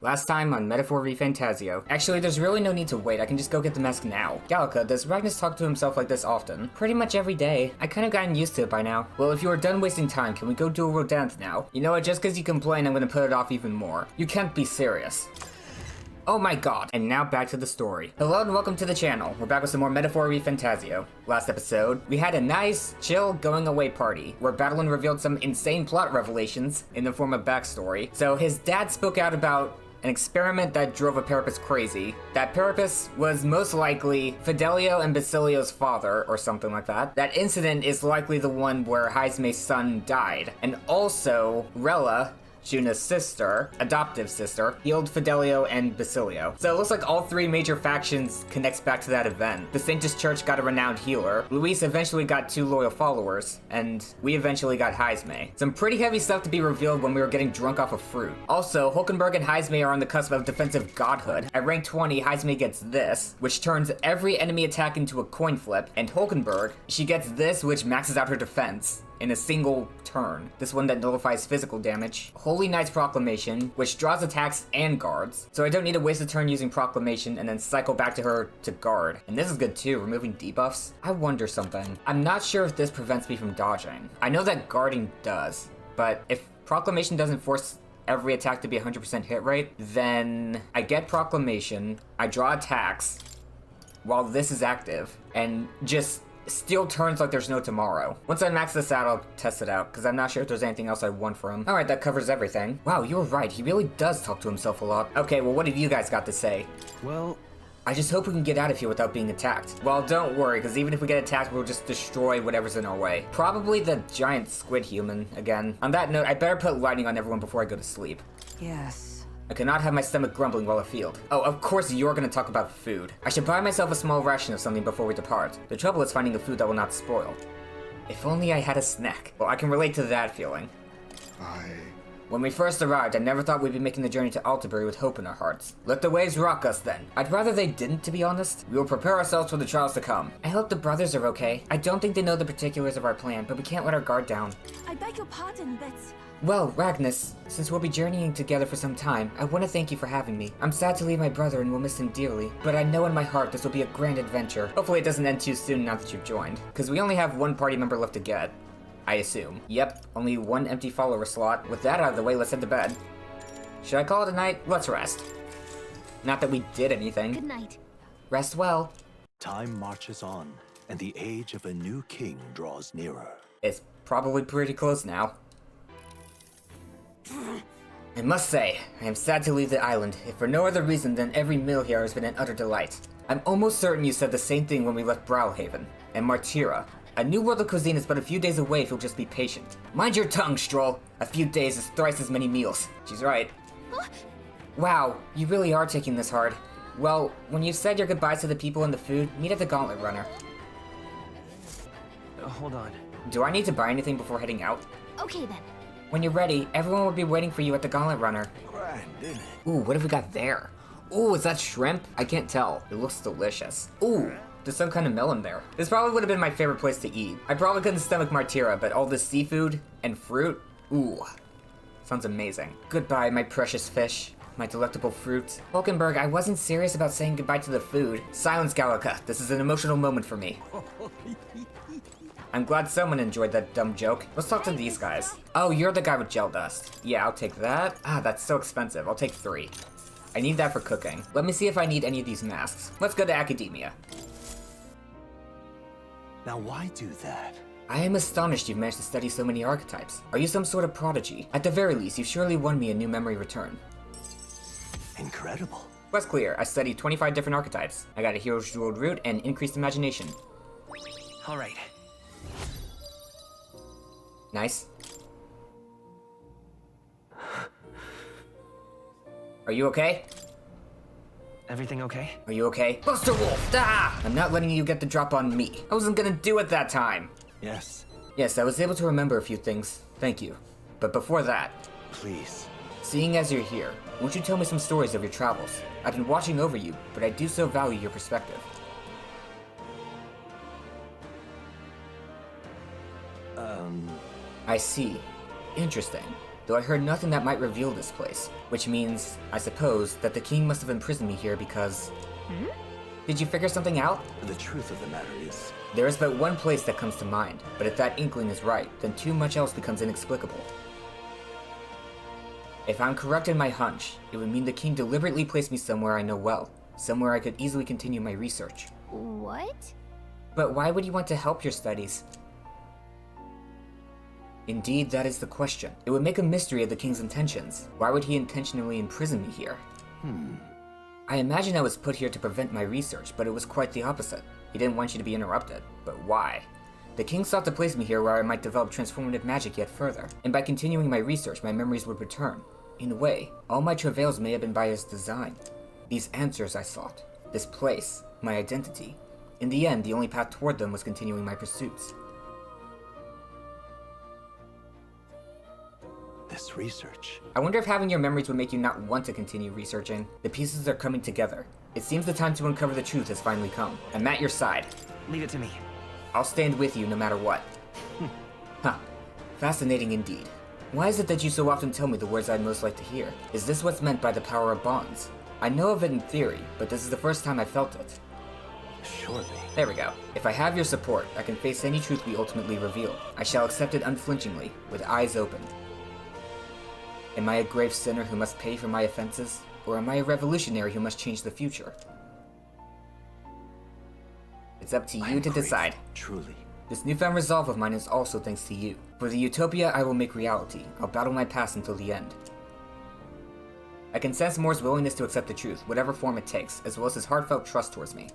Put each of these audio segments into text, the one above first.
Last time on Metaphor ReFantazio. Actually, there's really no need to wait, I can just go get the mask now. Gallica, does Ragnus talk to himself like this often? Pretty much every day. I kinda gotten used to it by now. Well, if you are done wasting time, can we go do a real dance now? You know what, just cause you complain, I'm gonna put it off even more. You can't be serious. Oh my god. And now back to the story. Hello and welcome to the channel. We're back with some more Metaphor ReFantazio. Last episode, we had a nice, chill, going away party, where Battlein revealed some insane plot revelations in the form of backstory. So his dad spoke out about an experiment that drove a Parapus crazy. That Parapus was most likely Fidelio and Basilio's father, or something like that. That incident is likely the one where Heisme's son died. And also, Rella, Juna's sister, adoptive sister, healed Fidelio and Basilio. So it looks like all three major factions connects back to that event. The Sanctus Church got a renowned healer, Luis eventually got 2 loyal followers, and we eventually got Heisme. Some pretty heavy stuff to be revealed when we were getting drunk off of fruit. Also, Hulkenberg and Heisme are on the cusp of defensive godhood. At rank 20, Heisme gets this, which turns every enemy attack into a coin flip, and Hulkenberg, she gets this, which maxes out her defense in a single turn. This one that nullifies physical damage. Holy Knight's Proclamation, which draws attacks and guards. So I don't need to waste a turn using Proclamation and then cycle back to her to guard. And this is good too, removing debuffs. I wonder something. I'm not sure if this prevents me from dodging. I know that guarding does, but if Proclamation doesn't force every attack to be 100% hit rate, then I get Proclamation, I draw attacks while this is active, and just steal turns like there's no tomorrow. Once I max this out, I'll test it out, because I'm not sure if there's anything else I want for him. Alright, that covers everything. Wow, you were right, he really does talk to himself a lot. Okay, well what have you guys got to say? Well, I just hope we can get out of here without being attacked. Well, don't worry, because even if we get attacked, we'll just destroy whatever's in our way. Probably the giant squid human again. On that note, I better put lightning on everyone before I go to sleep. Yes. I cannot have my stomach grumbling while afield. Oh, of course you're gonna talk about food. I should buy myself a small ration of something before we depart. The trouble is finding a food that will not spoil. If only I had a snack. Well, I can relate to that feeling. When we first arrived, I never thought we'd be making the journey to Altabury with hope in our hearts. Let the waves rock us then. I'd rather they didn't, to be honest. We will prepare ourselves for the trials to come. I hope the brothers are okay. I don't think they know the particulars of our plan, but we can't let our guard down. I beg your pardon, but... Well, Ragnus, since we'll be journeying together for some time, I want to thank you for having me. I'm sad to leave my brother and will miss him dearly, but I know in my heart this will be a grand adventure. Hopefully it doesn't end too soon now that you've joined, because we only have one party member left to get. I assume. Yep, only one empty follower slot. With that out of the way, let's head to bed. Should I call it a night? Let's rest. Not that we did anything. Good night. Rest well. time marches on, and the age of a new king draws nearer. It's probably pretty close now. I must say, I am sad to leave the island, if for no other reason than every meal here has been an utter delight. I'm almost certain you said the same thing when we left Browhaven. And Martira. A new world of cuisine is but a few days away if you'll just be patient. Mind your tongue, Stroll. A few days is thrice as many meals. She's right. Wow, you really are taking this hard. Well, when you've said your goodbyes to the people and the food, meet at the Gauntlet Runner. Hold on. Do I need to buy anything before heading out? Okay then. When you're ready, everyone will be waiting for you at the Gauntlet Runner. Ooh, what have we got there? Ooh, is that shrimp? I can't tell. It looks delicious. Ooh, there's some kind of melon there. This probably would have been my favorite place to eat. I probably couldn't stomach Martira, but all this seafood and fruit? Ooh, sounds amazing. Goodbye, my precious fish. My delectable fruit. Hulkenberg, I wasn't serious about saying goodbye to the food. Silence, Gallica. This is an emotional moment for me. I'm glad someone enjoyed that dumb joke. Let's talk to these guys. Oh, you're the guy with gel dust. Yeah, I'll take that. Ah, that's so expensive. I'll take 3. I need that for cooking. Let me see if I need any of these masks. Let's go to Academia. Now why do that? I am astonished you've managed to study so many archetypes. Are you some sort of prodigy? At the very least, you've surely won me a new memory return. Incredible. Quest clear. I studied 25 different archetypes. I got a Hero's Jeweled Root and increased imagination. All right. Nice. Are you okay? Everything okay? Are you okay? Buster Wolf! Ah! I'm not letting you get the drop on me. I wasn't gonna do it that time. Yes. Yes, I was able to remember a few things. Thank you. But before that, Please. seeing as you're here, won't you tell me some stories of your travels? I've been watching over you, but I do so value your perspective. I see. Interesting. though I heard nothing that might reveal this place. Which means, I suppose, that the king must have imprisoned me here because... Did you figure something out? The truth of the matter is... There is but one place that comes to mind, but if that inkling is right, then too much else becomes inexplicable. If I'm correct in my hunch, it would mean the king deliberately placed me somewhere I know well, somewhere I could easily continue my research. What? But why would you want to help your studies? Indeed, that is the question. It would make a mystery of the king's intentions. Why would he intentionally imprison me here? I imagine I was put here to prevent my research, but it was quite the opposite. He didn't want you to be interrupted. But why? The king sought to place me here where I might develop transformative magic yet further, and by continuing my research, my memories would return. In a way, all my travails may have been by his design. These answers I sought, this place, my identity. In the end, the only path toward them was continuing my pursuits. This research. I wonder if having your memories would make you not want to continue researching. The pieces are coming together. It seems the time to uncover the truth has finally come. I'm at your side. Leave it to me. I'll stand with you no matter what. Huh. Fascinating indeed. Why is it that you so often tell me the words I'd most like to hear? Is this what's meant by the power of bonds? I know of it in theory, but this is the first time I felt it. Surely. There we go. If I have your support, I can face any truth we ultimately reveal. I shall accept it unflinchingly, with eyes open. Am I a grave sinner who must pay for my offenses? Or am I a revolutionary who must change the future? It's up to you to decide. Truly. This newfound resolve of mine is also thanks to you. For the utopia I will make reality, I'll battle my past until the end. I can sense Moore's willingness to accept the truth, whatever form it takes, as well as his heartfelt trust towards me.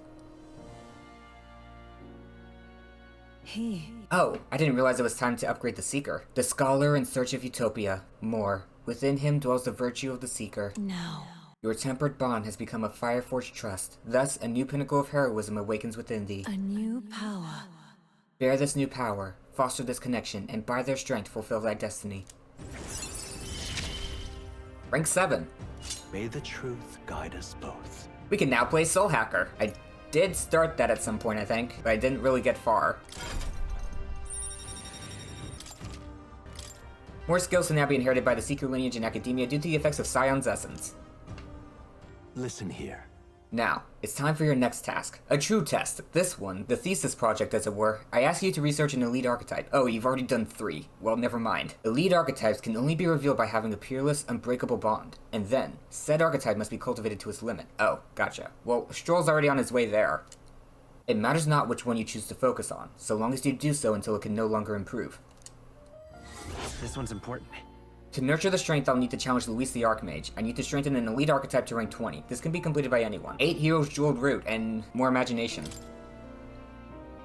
Oh, I didn't realize it was time to upgrade the Seeker. The scholar in search of utopia. Moore. Within him dwells the virtue of the Seeker. No. Your tempered bond has become a fire-forged trust. Thus, a new pinnacle of heroism awakens within thee. A new power. Bear this new power, foster this connection, and by their strength fulfill thy destiny. Rank 7. May the truth guide us both. We can now play Soul Hacker. I did start that at some point, I think, but I didn't really get far. More skills can now be inherited by the Seeker lineage in academia due to the effects of Scion's essence. Listen here. Now, it's time for your next task. A true test. This one, the thesis project as it were. I ask you to research an elite archetype. Oh, you've already done 3. Well, never mind. Elite archetypes can only be revealed by having a peerless, unbreakable bond. And then, said archetype must be cultivated to its limit. Oh, gotcha. Well, Stroll's already on his way there. It matters not which one you choose to focus on, so long as you do so until it can no longer improve. This one's important. To nurture the strength, I'll need to challenge Luis the Archmage. I need to strengthen an elite archetype to rank 20. This can be completed by anyone. 8 heroes jeweled root, and more imagination.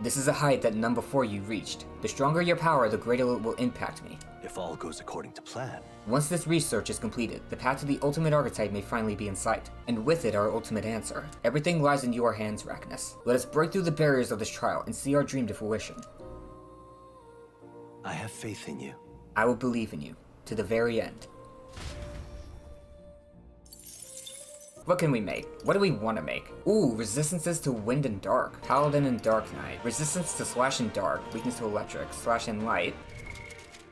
This is a height that none before you reached. The stronger your power, the greater it will impact me. If all goes according to plan. Once this research is completed, the path to the ultimate archetype may finally be in sight. And with it, our ultimate answer. Everything lies in your hands, Raknus. Let us break through the barriers of this trial and see our dream to fruition. I have faith in you. I will believe in you. To the very end. What can we make? What do we want to make? Ooh, resistances to wind and dark. Paladin and Dark Knight. Resistance to slash and dark. Weakness to electric. Slash and light.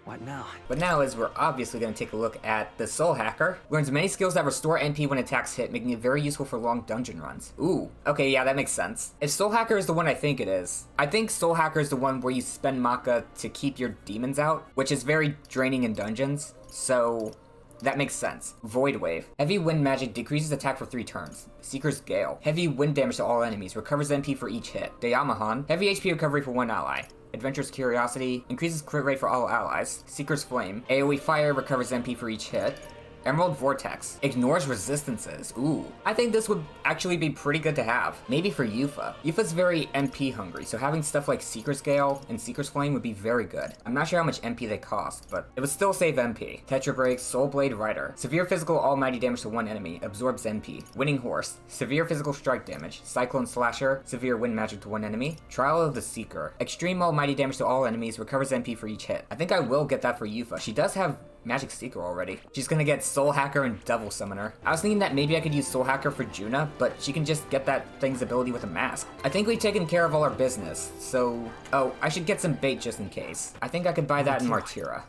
What now? But now is we're obviously going to take a look at the Soul Hacker. Learns many skills that restore NP when attacks hit, making it very useful for long dungeon runs. Ooh, okay, yeah, that makes sense. If Soul Hacker is the one I think it is, I think Soul Hacker is the one where you spend Maka to keep your demons out, which is very draining in dungeons, so that makes sense. Void Wave. Heavy wind magic decreases attack for 3 turns. Seeker's Gale. Heavy wind damage to all enemies, recovers MP for each hit. Deyamahan. Heavy HP recovery for 1 ally. Adventurous Curiosity, increases crit rate for all allies. Seeker's Flame, AoE Fire recovers MP for each hit. Emerald Vortex, ignores resistances. Ooh, I think this would actually be pretty good to have. Maybe for Yuffie. Yuffie's very MP hungry, so having stuff like Seeker's Gale and Seeker's Flame would be very good. I'm not sure how much MP they cost, but it would still save MP. Tetra Break, Soul Blade Rider, severe physical almighty damage to one enemy, absorbs MP. Winning Horse, severe physical strike damage. Cyclone Slasher, severe wind magic to one enemy. Trial of the Seeker, extreme almighty damage to all enemies, recovers MP for each hit. I think I will get that for Yuffie. She does have Magic Seeker already. She's gonna get Soul Hacker and Devil Summoner. I was thinking that maybe I could use Soul Hacker for Juna, but she can just get that thing's ability with a mask. I think we've taken care of all our business, so... Oh, I should get some bait just in case. I think I could buy that in Martyra.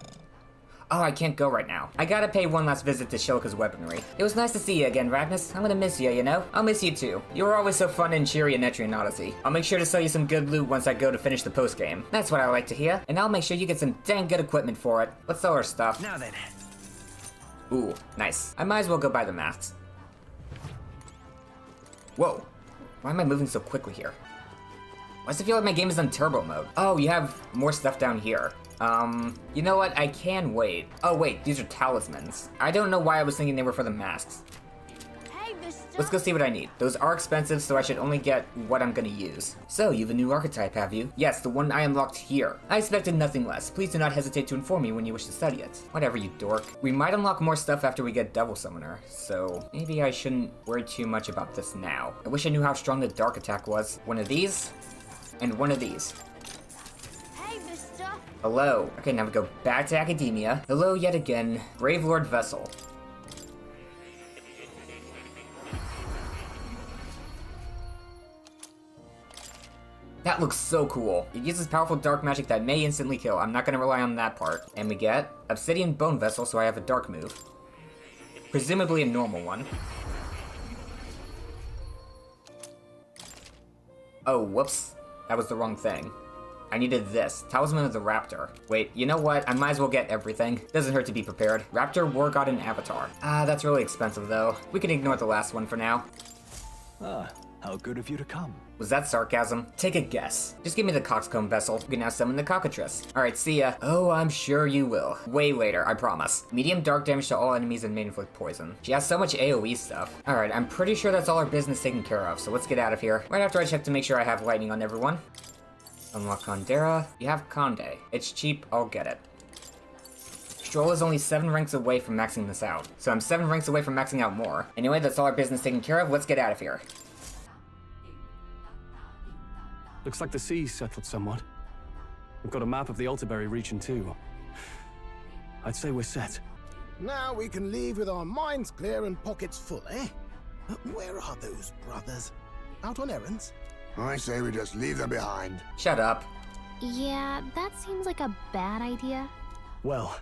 Oh, I can't go right now. I gotta pay one last visit to Shilka's weaponry. It was nice to see you again, Ragnas. I'm gonna miss you, you know? I'll miss you too. You were always so fun and cheery in Etrian Odyssey. I'll make sure to sell you some good loot once I go to finish the post-game. That's what I like to hear. And I'll make sure you get some dang good equipment for it. Let's sell our stuff. Now then. Ooh, nice. I might as well go buy the masks. Whoa. Why am I moving so quickly here? Why does it feel like my game is on turbo mode? Oh, you have more stuff down here. You know what? I can wait. Oh wait, these are talismans. I don't know why I was thinking they were for the masks. Hey, mister. Let's go see what I need. Those are expensive, so I should only get what I'm gonna use. So, you have a new archetype, have you? Yes, the one I unlocked here. I expected nothing less. Please do not hesitate to inform me when you wish to study it. Whatever, you dork. We might unlock more stuff after we get Devil Summoner, so maybe I shouldn't worry too much about this now. I wish I knew how strong the dark attack was. One of these, and one of these. Hey, mister. Hello. Okay, now we go back to Academia. Hello yet again, Brave Lord Vessel. That looks so cool. It uses powerful dark magic that may instantly kill. I'm not gonna rely on that part. And we get Obsidian Bone Vessel, so I have a dark move. Presumably a normal one. Oh, whoops. That was the wrong thing. I needed this. Talisman of the Raptor. Wait, you know what? I might as well get everything. Doesn't hurt to be prepared. Raptor, War God, and Avatar. Ah, that's really expensive though. We can ignore the last one for now. Ah, how good of you to come. Was that sarcasm? Take a guess. Just give me the Coxcomb Vessel. You can now summon the Cockatrice. Alright, see ya. Oh, I'm sure you will. Way later, I promise. Medium dark damage to all enemies and may inflict poison. She has so much AoE stuff. Alright, I'm pretty sure that's all our business taken care of, so let's get out of here. Right after I check to make sure I have lightning on everyone. Unlock Condera. You have Conde. It's cheap, I'll get it. Stroll is only 7 ranks away from maxing this out, so I'm 7 ranks away from maxing out more. Anyway, that's all our business taken care of. Let's get out of here. Looks like the sea's settled somewhat. We've got a map of the Altaberry region too. I'd say we're set. Now we can leave with our minds clear and pockets full, eh? But where are those brothers? Out on errands? I say we just leave them behind. Shut up. Yeah, that seems like a bad idea. Well,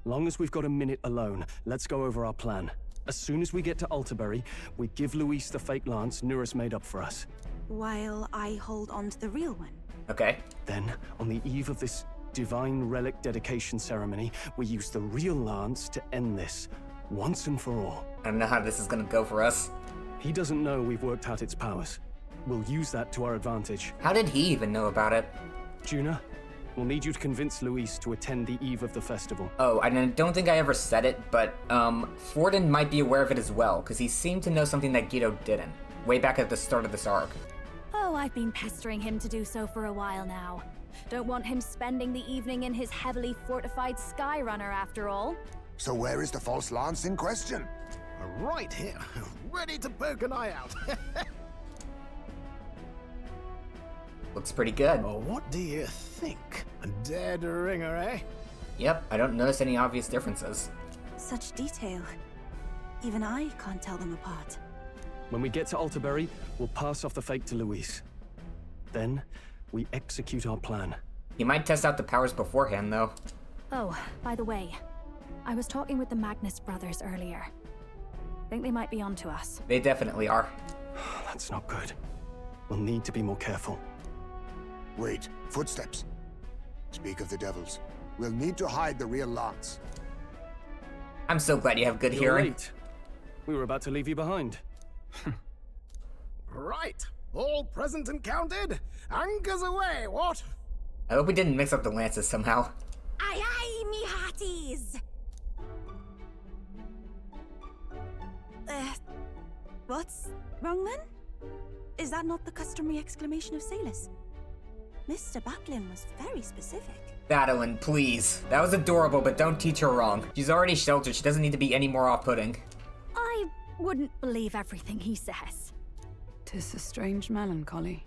long as we've got a minute alone, let's go over our plan. As soon as we get to Altaberry, we give Luis the fake lance Nuris made up for us. While I hold on to the real one. Okay. Then, on the eve of this divine relic dedication ceremony, we use the real lance to end this, once and for all. I don't know how this is gonna go for us. He doesn't know we've worked out its powers. We'll use that to our advantage. How did he even know about it? Juna, we'll need you to convince Luis to attend the eve of the festival. Oh, I don't think I ever said it, but, Forden might be aware of it as well, because he seemed to know something that Guido didn't, way back at the start of this arc. Oh, I've been pestering him to do so for a while now. Don't want him spending the evening in his heavily fortified Skyrunner after all. So where is the false lance in question? Right here, ready to poke an eye out. Looks pretty good. Oh, what do you think? A dead ringer, eh? Yep, I don't notice any obvious differences. Such detail. Even I can't tell them apart. When we get to Altaberry, we'll pass off the fake to Luis. Then, we execute our plan. He might test out the powers beforehand, though. Oh, by the way, I was talking with the Magnus brothers earlier. Think they might be onto us. They definitely are. That's not good. We'll need to be more careful. Wait, footsteps. Speak of the devils. We'll need to hide the real lance. I'm so glad you have good You're hearing. late. We were about to leave you behind. Right, all present and counted. Anchors away, what? I hope we didn't mix up the lances somehow. Aye aye, me hearties! What's wrong then? Is that not the customary exclamation of sailors? Mr. Backlin was very specific. Madeline, please. That was adorable, but don't teach her wrong. She's already sheltered. She doesn't need to be any more off-putting. I wouldn't believe everything he says. 'Tis a strange melancholy,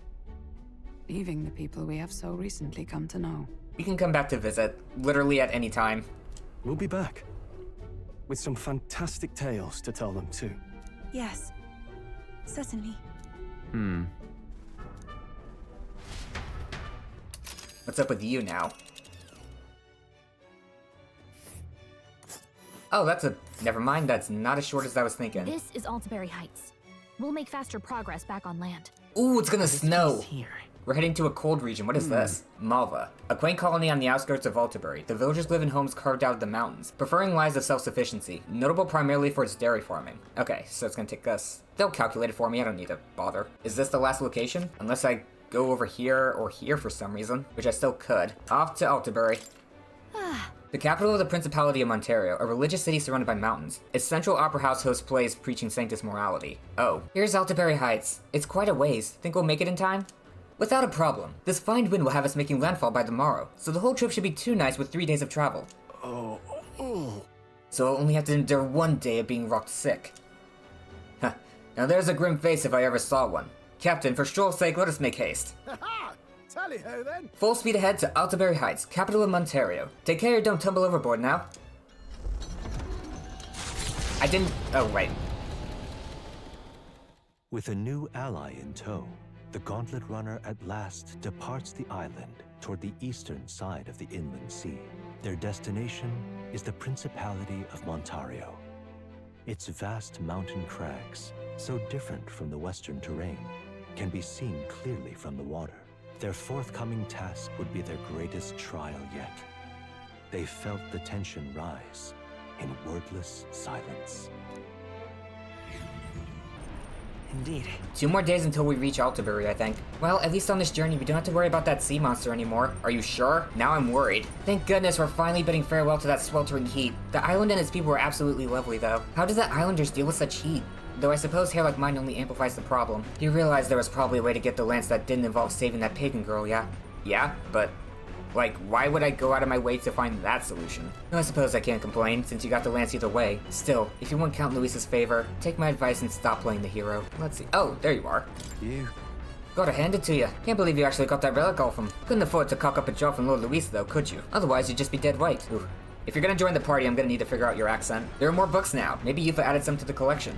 leaving the people we have so recently come to know. We can come back to visit, literally at any time. We'll be back. With some fantastic tales to tell them, too. Yes, certainly. What's up with you now? Oh, that's a... Never mind, that's not as short as I was thinking. This is Altaberry Heights. We'll make faster progress back on land. Ooh, it's gonna snow! Here. We're heading to a cold region. What is this? Malva. A quaint colony on the outskirts of Altaberry. The villagers live in homes carved out of the mountains, preferring lives of self-sufficiency, notable primarily for its dairy farming. Okay, so it's gonna take us... They'll calculate it for me, I don't need to bother. Is this the last location? Unless I go over here or here for some reason, which I still could. Off to Altaberry. The capital of the Principality of Montario, a religious city surrounded by mountains. Its central opera house hosts plays preaching sanctus morality. Oh, here's Altaberry Heights. It's quite a ways. Think we'll make it in time? Without a problem. This fine wind will have us making landfall by tomorrow, so the whole trip should be too nice with 3 days of travel. So I'll only have to endure 1 day of being rocked sick. Huh. Now there's a grim face if I ever saw one. Captain, for stroll's sake, let us make haste. Ha-ha! Tally-ho then! Full speed ahead to Altaberry Heights, capital of Montario. Take care you don't tumble overboard now. I didn't... Oh, right. With a new ally in tow, the Gauntlet Runner at last departs the island toward the eastern side of the inland sea. Their destination is the Principality of Montario. Its vast mountain crags, so different from the western terrain, can be seen clearly from the water. Their forthcoming task would be their greatest trial yet. They felt the tension rise in wordless silence. Indeed. 2 more days until we reach Altaberry, I think. Well, at least on this journey, we don't have to worry about that sea monster anymore. Are you sure? Now I'm worried. Thank goodness we're finally bidding farewell to that sweltering heat. The island and its people were absolutely lovely, though. How did the islanders deal with such heat? Though I suppose hair like mine only amplifies the problem. You realize there was probably a way to get the lance that didn't involve saving that pagan girl, yeah? Yeah, but... like, why would I go out of my way to find that solution? No, I suppose I can't complain, since you got the lance either way. Still, if you won't count Luis's favor, take my advice and stop playing the hero. Let's see. Oh, there you are. You. Gotta hand it to you. Can't believe you actually got that relic off him. Couldn't afford to cock up a jaw from Lord Luis, though, could you? Otherwise, you'd just be dead white. Ooh. If you're gonna join the party, I'm gonna need to figure out your accent. There are more books now. Maybe you've added some to the collection.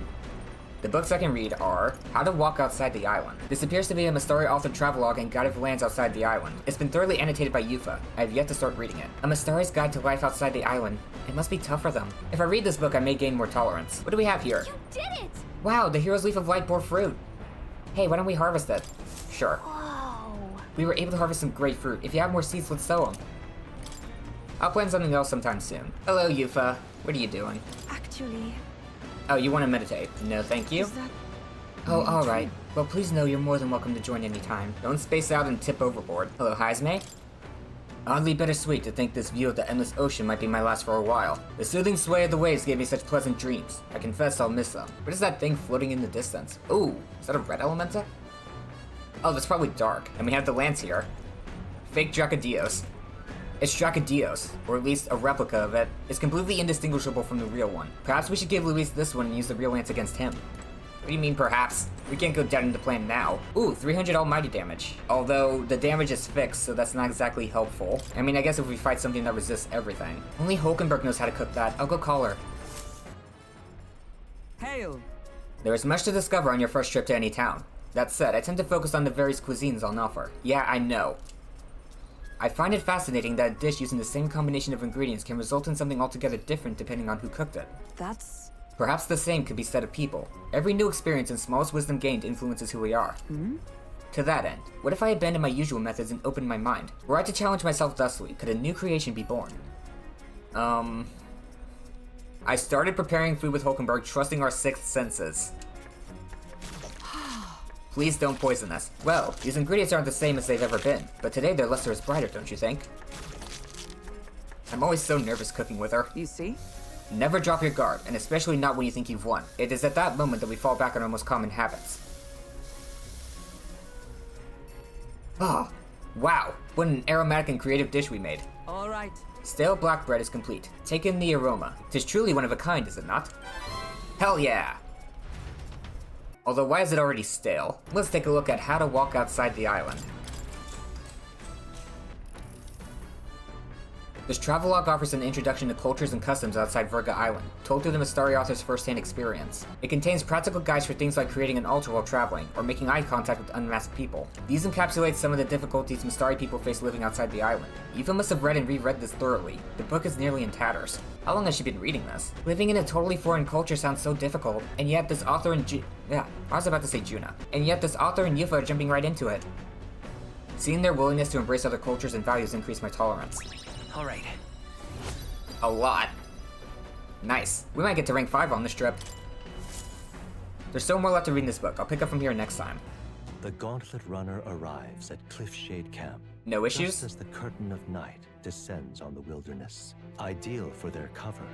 The books I can read are How to Walk Outside the Island. This appears to be a Mastari authored travelogue and guide of lands outside the island. It's been thoroughly annotated by Yufa. I have yet to start reading it. A Mastari's Guide to Life Outside the Island. It must be tough for them. If I read this book, I may gain more tolerance. What do we have here? You did it! Wow, the Hero's Leaf of Light bore fruit. Hey, why don't we harvest it? Sure. Whoa. We were able to harvest some great fruit. If you have more seeds, let's sow them. I'll plan something else sometime soon. Hello, Yufa. What are you doing? Actually, Oh, you want to meditate? No, thank you. is that... Oh, alright. Well, please know you're more than welcome to join any time. Don't space out and tip overboard. Hello, Haizme? Oddly bittersweet to think this view of the endless ocean might be my last for a while. The soothing sway of the waves gave me such pleasant dreams. I confess I'll miss them. What is that thing floating in the distance? Ooh, is that a red elementa? Oh, that's probably dark. And we have the lance here. Fake Dracodios. It's Dracodios, or at least a replica of it. It's completely indistinguishable from the real one. Perhaps we should give Luis this one and use the real lance against him. What do you mean, perhaps? We can't go down into plan now. Ooh, 300 almighty damage. Although, the damage is fixed, so that's not exactly helpful. I mean, I guess if we fight something that resists everything. Only Hulkenberg knows how to cook that. I'll go call her. Hail! There is much to discover on your first trip to any town. That said, I tend to focus on the various cuisines on offer. Yeah, I know. I find it fascinating that a dish using the same combination of ingredients can result in something altogether different depending on who cooked it. That's... Perhaps the same could be said of people. Every new experience and smallest wisdom gained influences who we are. To that end, what if I abandoned my usual methods and opened my mind? Were I to challenge myself thusly, could a new creation be born? I started preparing food with Hulkenberg, trusting our sixth senses. Please don't poison us. Well, these ingredients aren't the same as they've ever been, but today their luster is brighter, don't you think? I'm always so nervous cooking with her. You see? Never drop your guard, and especially not when you think you've won. It is at that moment that we fall back on our most common habits. Oh, wow, what an aromatic and creative dish we made. All right. Stale black bread is complete. Take in the aroma. 'Tis truly one of a kind, is it not? Hell yeah! Although why is it already stale? Let's take a look at How to Walk Outside the Island. This travelogue offers an introduction to cultures and customs outside Virga Island, told through the Mystari author's first-hand experience. It contains practical guides for things like creating an altar while traveling, or making eye contact with unmasked people. These encapsulate some of the difficulties Mystari people face living outside the island. Eva must have read and reread this thoroughly. The book is nearly in tatters. How long has she been reading this? Living in a totally foreign culture sounds so difficult, and yet this author and I was about to say Juna. And yet this author and Yufa are jumping right into it. Seeing their willingness to embrace other cultures and values increased my tolerance. Alright. A lot. Nice. We might get to rank 5 on this trip. There's still more left to read in this book. I'll pick up from here next time. The Gauntlet Runner arrives at Cliffshade Camp. No issues? Just as the curtain of night descends on the wilderness. Ideal for their cover,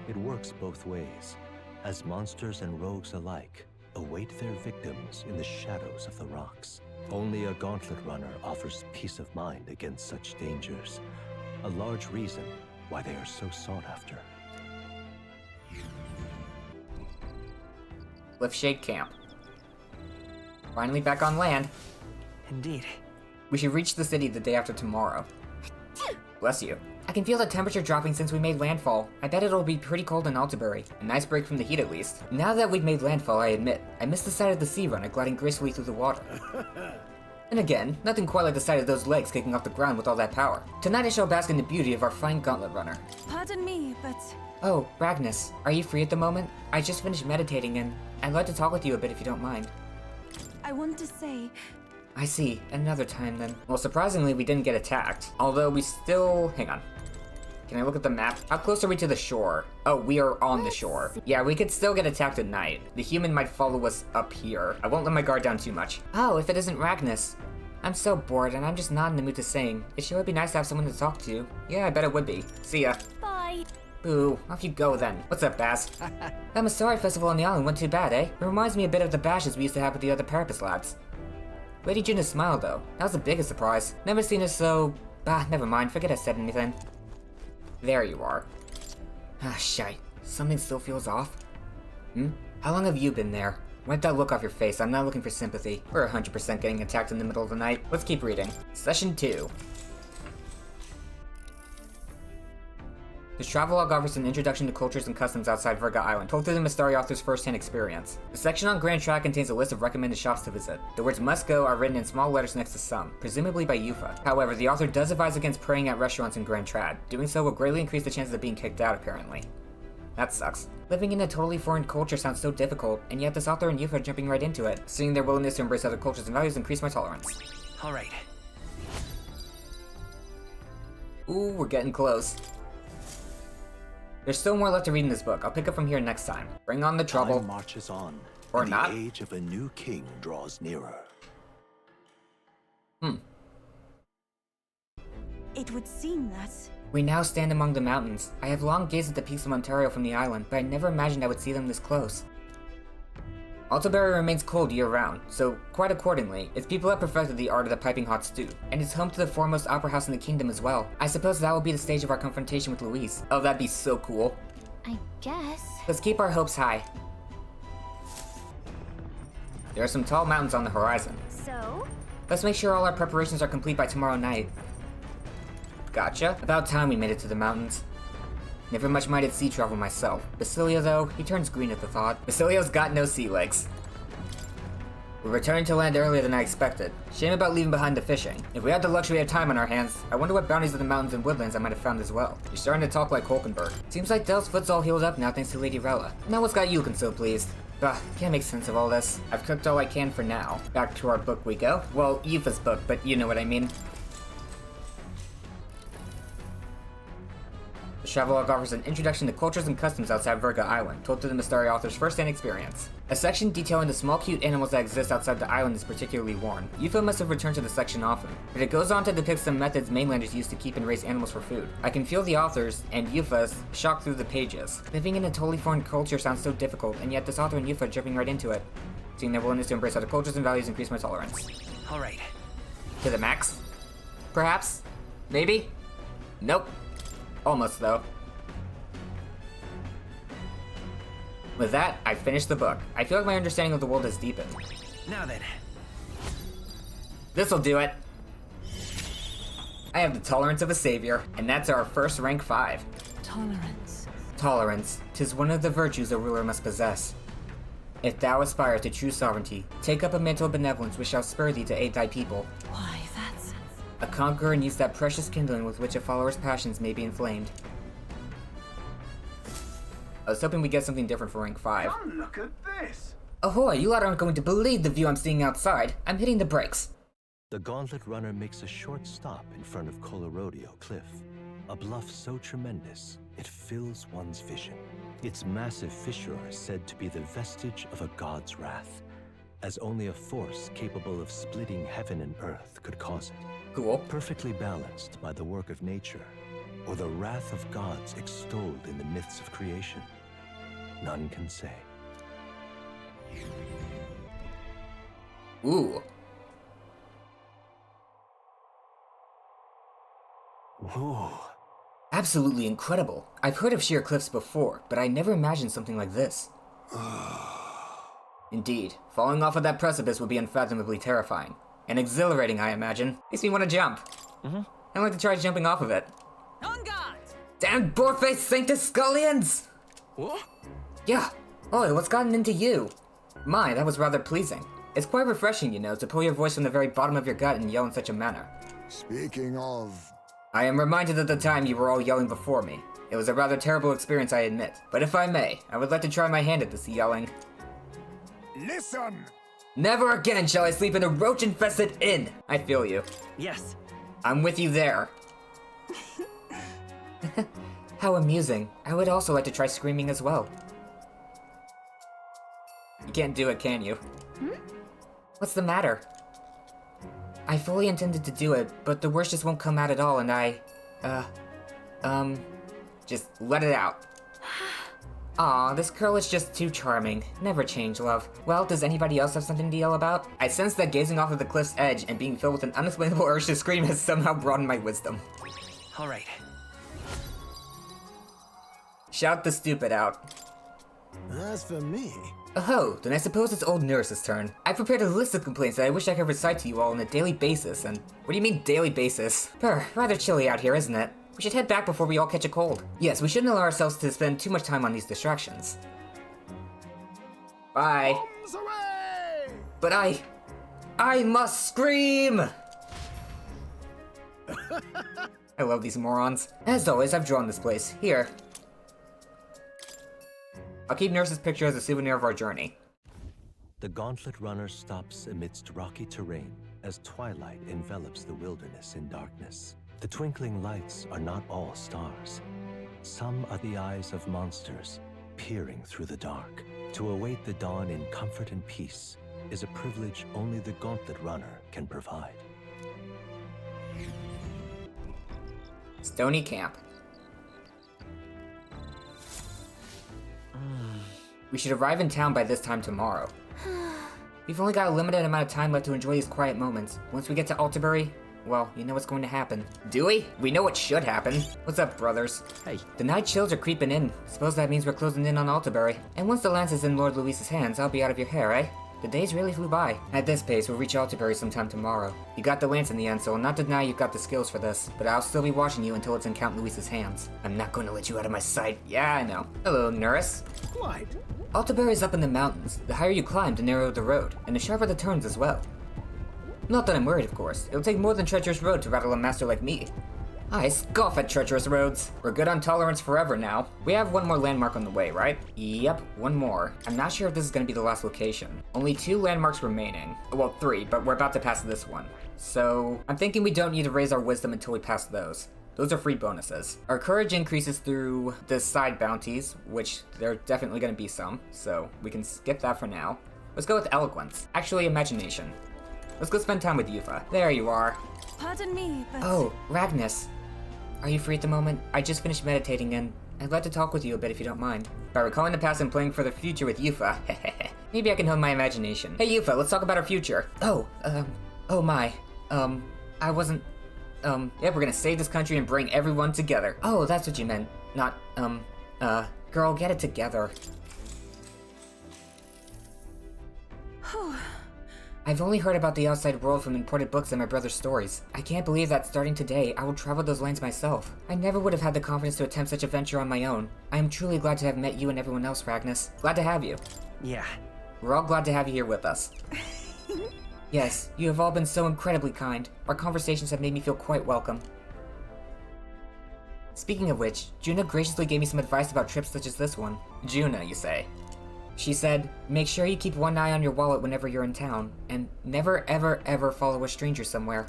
it works both ways, as monsters and rogues alike await their victims in the shadows of the rocks. Only a Gauntlet Runner offers peace of mind against such dangers. A large reason why they are so sought after. Cliffshade Camp. Finally back on land. Indeed. We should reach the city the day after tomorrow. Bless you. I can feel the temperature dropping since we made landfall. I bet it'll be pretty cold in Altabury. A nice break from the heat at least. Now that we've made landfall, I admit, I miss the sight of the sea runner gliding gracefully through the water. And again, nothing quite like the sight of those legs kicking off the ground with all that power. Tonight I shall bask in the beauty of our fine Gauntlet Runner. Pardon me, but... Oh, Ragnus, are you free at the moment? I just finished meditating and I'd like to talk with you a bit if you don't mind. I want to say... I see. Another time then. Well, surprisingly, we didn't get attacked. Although we still... Hang on. Can I look at the map? How close are we to the shore? Oh, we are on the shore. Yeah, we could still get attacked at night. The human might follow us up here. I won't let my guard down too much. Oh, if it isn't Ragnus. I'm so bored and I'm just not in the mood to sing. It sure would be nice to have someone to talk to. Yeah, I bet it would be. See ya. Bye. Boo, off you go then. What's up, Baz? That Mystari festival on the island wasn't too bad, eh? It reminds me a bit of the bashes we used to have with the other Parapus lads. Lady Juna smiled though. That was the biggest surprise. Never seen her so... never mind. Forget I said anything. There you are. Shite. Something still feels off. How long have you been there? Wipe that look off your face. I'm not looking for sympathy. We're 100% getting attacked in the middle of the night. Let's keep reading. Session 2. This travelogue offers an introduction to cultures and customs outside Virga Island, told through the Mystari author's first-hand experience. The section on Grand Track contains a list of recommended shops to visit. The words must go are written in small letters next to some, presumably by Yufa. However, the author does advise against praying at restaurants in Grand Trad. Doing so will greatly increase the chances of being kicked out, apparently. That sucks. Living in a totally foreign culture sounds so difficult, and yet this author and Yufa are jumping right into it. Seeing their willingness to embrace other cultures and values increase my tolerance. Alright. Ooh, we're getting close. There's still more left to read in this book. I'll pick up from here next time. Bring on the trouble. Time marches on, or and not. The age of a new king draws nearer. It would seem that... We now stand among the mountains. I have long gazed at the peaks of Montario from the island, but I never imagined I would see them this close. Altabury remains cold year-round, so quite accordingly, its people have perfected the art of the piping hot stew, and it's home to the foremost opera house in the kingdom as well. I suppose that will be the stage of our confrontation with Louise. Oh, that'd be so cool. I guess. Let's keep our hopes high. There are some tall mountains on the horizon. So? Let's make sure all our preparations are complete by tomorrow night. Gotcha. About time we made it to the mountains. Never much minded sea travel myself. Basilio, though, he turns green at the thought. Basilio's got no sea legs. We returned to land earlier than I expected. Shame about leaving behind the fishing. If we had the luxury of time on our hands, I wonder what bounties in the mountains and woodlands I might have found as well. You're starting to talk like Hulkenberg. Seems like Del's foot's all healed up now thanks to Lady Rella. Now what's got you looking so pleased? Can't make sense of all this. I've cooked all I can for now. Back to our book we go. Well, Yufa's book, but you know what I mean. The travelogue offers an introduction to cultures and customs outside Virga Island, told through the Mystari author's first-hand experience. A section detailing the small cute animals that exist outside the island is particularly worn. Yufa must have returned to the section often, but it goes on to depict some methods mainlanders use to keep and raise animals for food. I can feel the author's, and Yufa's, shock through the pages. Living in a totally foreign culture sounds so difficult, and yet this author and Yufa are jumping right into it. Seeing their willingness to embrace other cultures and values increase my tolerance. Alright. To the max? Perhaps? Maybe? Nope. Almost, though. With that, I finished the book. I feel like my understanding of the world has deepened. Now then. This'll do it. I have the tolerance of a savior, and that's our first rank 5. Tolerance. Tolerance, 'tis one of the virtues a ruler must possess. If thou aspire to true sovereignty, take up a mantle of benevolence which shall spur thee to aid thy people. Why, that's... A conqueror needs that precious kindling with which a follower's passions may be inflamed. I was hoping we'd get something different for rank 5. Oh, look at this! Ahoy, you lot aren't going to believe the view I'm seeing outside. I'm hitting the brakes. The Gauntlet Runner makes a short stop in front of Colerodio Cliff, a bluff so tremendous it fills one's vision. Its massive fissure is said to be the vestige of a god's wrath, as only a force capable of splitting heaven and earth could cause it. Cool. Perfectly balanced by the work of nature, or the wrath of gods extolled in the myths of creation. None can say. Ooh. Whoa. Absolutely incredible. I've heard of sheer cliffs before, but I never imagined something like this. Indeed, falling off of that precipice would be unfathomably terrifying. And exhilarating, I imagine. Makes me want to jump. I'd like to try jumping off of it. On guard! Damn boar-faced Sanctus Scullions! What? Yeah. Oi, what's gotten into you? My, that was rather pleasing. It's quite refreshing, you know, to pull your voice from the very bottom of your gut and yell in such a manner. Speaking of... I am reminded of the time you were all yelling before me. It was a rather terrible experience, I admit. But if I may, I would like to try my hand at this yelling. Listen! Never again shall I sleep in a roach-infested inn! I feel you. Yes. I'm with you there. How amusing. I would also like to try screaming as well. You can't do it, can you? What's the matter? I fully intended to do it, but the words just won't come out at all, and just let it out. Aw, this girl is just too charming. Never change, love. Well, does anybody else have something to yell about? I sense that gazing off of the cliff's edge and being filled with an unexplainable urge to scream has somehow broadened my wisdom. All right. Shout the stupid out. As for me... Oh, then I suppose it's old Nurse's turn. I've prepared a list of complaints that I wish I could recite to you all on a daily basis, and... What do you mean, daily basis? Rather chilly out here, isn't it? We should head back before we all catch a cold. Yes, we shouldn't allow ourselves to spend too much time on these distractions. Bye. Bombs away! But I must scream! I love these morons. As always, I've drawn this place. Here. I'll keep Nurse's picture as a souvenir of our journey. The Gauntlet Runner stops amidst rocky terrain as twilight envelops the wilderness in darkness. The twinkling lights are not all stars. Some are the eyes of monsters, peering through the dark. To await the dawn in comfort and peace is a privilege only the Gauntlet Runner can provide. Stony Camp. We should arrive in town by this time tomorrow. We've only got a limited amount of time left to enjoy these quiet moments. Once we get to Altabury, well, you know what's going to happen. Do we? We know what should happen. What's up, brothers? Hey. The night chills are creeping in. Suppose that means we're closing in on Altabury. And once the lance is in Lord Luis's hands, I'll be out of your hair, eh? The days really flew by. At this pace, we'll reach Altabury sometime tomorrow. You got the lance in the end, so I'll not deny you've got the skills for this, but I'll still be watching you until it's in Count Luis's hands. I'm not going to let you out of my sight. Yeah, I know. Hello, Nurse. Quite. Altabury's up in the mountains. The higher you climb, the narrower the road, and the sharper the turns as well. Not that I'm worried, of course. It'll take more than treacherous road to rattle a master like me. I scoff at treacherous roads. We're good on tolerance forever now. We have one more landmark on the way, right? Yep, one more. I'm not sure if this is gonna be the last location. Only 2 landmarks remaining. Well, 3, but we're about to pass this one. So, I'm thinking we don't need to raise our wisdom until we pass those. Those are free bonuses. Our courage increases through the side bounties, which there are definitely gonna be some, so we can skip that for now. Let's go with eloquence. Actually, imagination. Let's go spend time with Yufa. There you are. Pardon me, but... Oh, Ragnus. Are you free at the moment? I just finished meditating and I'd like to talk with you a bit if you don't mind. By recalling the past and playing for the future with Yufa, maybe I can hone my imagination. Hey Yufa, let's talk about our future. Oh my. I wasn't, yeah, we're gonna save this country and bring everyone together. Oh, that's what you meant. Not, girl, get it together. I've only heard about the outside world from imported books and my brother's stories. I can't believe that starting today, I will travel those lands myself. I never would have had the confidence to attempt such a venture on my own. I am truly glad to have met you and everyone else, Ragnus. Glad to have you. Yeah. We're all glad to have you here with us. Yes, you have all been so incredibly kind. Our conversations have made me feel quite welcome. Speaking of which, Juna graciously gave me some advice about trips such as this one. Juna, you say? She said, make sure you keep one eye on your wallet whenever you're in town, and never ever ever follow a stranger somewhere.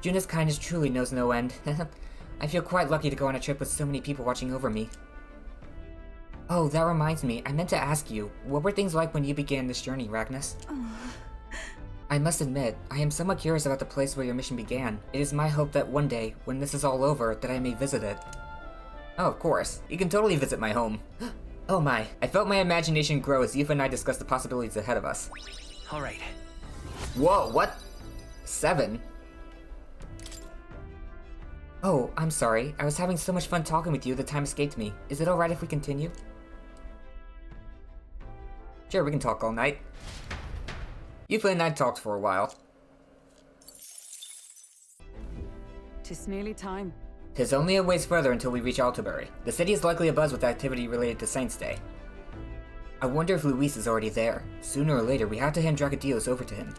Juna's kindness truly knows no end. I feel quite lucky to go on a trip with so many people watching over me. Oh, that reminds me, I meant to ask you, what were things like when you began this journey, Ragnus? I must admit, I am somewhat curious about the place where your mission began. It is my hope that one day, when this is all over, that I may visit it. Oh, of course. You can totally visit my home. Oh my, I felt my imagination grow as Yufa and I discussed the possibilities ahead of us. Alright. Whoa, what? 7? Oh, I'm sorry. I was having so much fun talking with you, the time escaped me. Is it alright if we continue? Sure, we can talk all night. Yufa and I talked for a while. 'Tis nearly time. 'Tis only a ways further until we reach Altabury. The city is likely abuzz with activity related to Saints' Day. I wonder if Luis is already there. Sooner or later, we have to hand Dracodios over to him.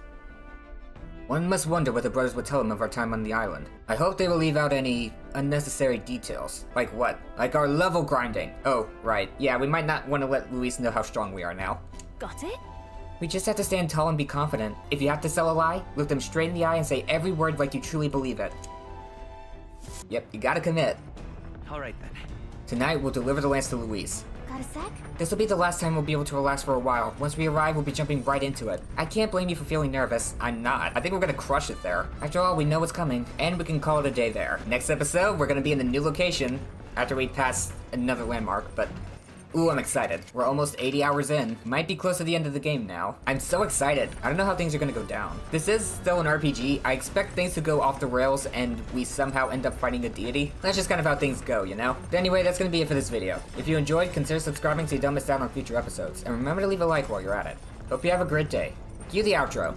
One must wonder what the brothers would tell him of our time on the island. I hope they will leave out any unnecessary details. Like what? Like our level grinding. Oh, right. Yeah, we might not want to let Luis know how strong we are now. Got it? We just have to stand tall and be confident. If you have to sell a lie, look them straight in the eye and say every word like you truly believe it. Yep, you gotta commit. Alright then. Tonight, we'll deliver the lance to Luis. Got a sec? This will be the last time we'll be able to relax for a while. Once we arrive, we'll be jumping right into it. I can't blame you for feeling nervous. I'm not. I think we're gonna crush it there. After all, we know what's coming, and we can call it a day there. Next episode, we're gonna be in the new location after we pass another landmark, but... Ooh, I'm excited. We're almost 80 hours in. Might be close to the end of the game now. I'm so excited. I don't know how things are gonna go down. This is still an RPG. I expect things to go off the rails and we somehow end up fighting a deity. That's just kind of how things go, you know? But anyway, that's gonna be it for this video. If you enjoyed, consider subscribing so you don't miss out on future episodes. And remember to leave a like while you're at it. Hope you have a great day. Cue the outro.